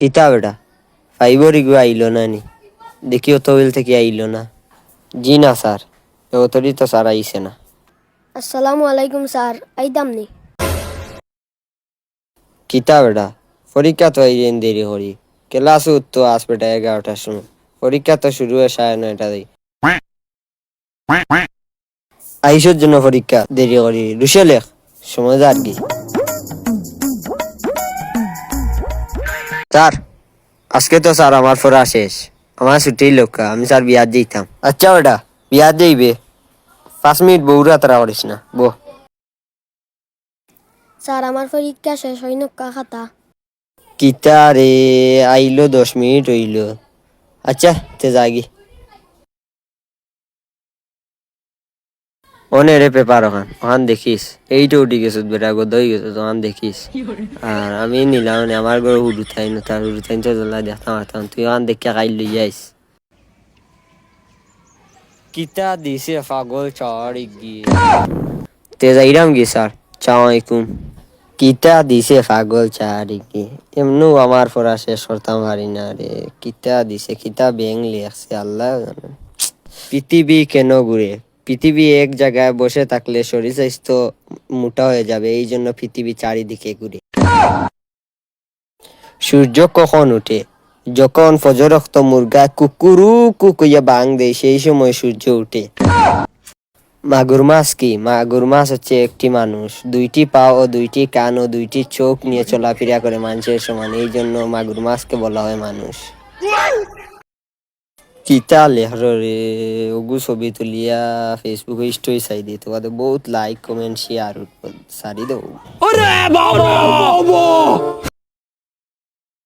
কিতা বেটা ফাইবরি গো আইলো না নি দেখি অতবিল থেকে আইলো না। জি না স্যার, অতরি তো স্যার আইছে না। আসসালামু আলাইকুম স্যার, আইদাম নি। কিতা বেটা পরীক্ষা তো আইরেন দেরি করি, ক্লাস তো আস বেটা 11টার সময়, পরীক্ষা তো শুরু হয় 9:30 দিয়ে। আইসোর জন্য পরীক্ষা দেরি করি, রুশে লেখ সময় যা আর কি। স্যার আজকে তো স্যার আমার পড়া শেষ, আমার ছুটির লোক, আমি স্যার বিয়ার যেতাম। আচ্ছা বেটা বিয়ার যাইবে, 5 মিনিট বউরা তারা করিস না বো। স্যার আমার পরীক্ষা শেষ হয় নক্কা খাতা। কিতা রে আইলো 10 মিনিট হইল। আচ্ছা তে যাগি অনে রে পেপার ওখান ওখান দেখিস, এইটা উঠি গেছত বেটা গদ হয়ে গেছে ওখান দেখিস। আর আমি নিলাম না, আমার ঘরে হুডু থাই না, তার হুডু থাই তো জ্বলা দেখতাম আসতাম, তুই ওখান দেখিয়া খাই লই যাইস। কিতা দিছে পাগল চড়ি গিয়ে তে যাইরাম গি স্যার চাওয়াইকুম। কিতা দিছে পাগল চারি গিয়ে এমনু আমার পড়া শেষ করতাম পারি না রে। কিতা দিছে কিতা ব্যাং লিখছে আল্লাহ জানে। পৃথিবী কেন ঘুরে? পৃথিবী এক জায়গায় বসে থাকলে শরীর স্বাস্থ্য মোটা হয়ে যাবে, এই জন্য পৃথিবী চারিদিকে ঘুরে। সূর্য কখন উঠে? যখন ফজরক্ত মুরগা কুকুরু কুকুইয়া বাং দেয় সেই সময় সূর্য উঠে। মাগুর মাছ কি? মাগুর মাছ হচ্ছে একটি মানুষ, 2টি পা ও 2টি কান ও 2টি চোখ নিয়ে চলাফেরা করে মানুষের সমান, এই জন্য মাগুর মাছকে বলা হয় মানুষ। কিতা লেহর রে ওগু ছবি তুলিয়া ফেসবুকে স্টোরি চাই দিই, তোমাদের বহুত লাইক কমেন্ট শেয়ার সারি দেবো।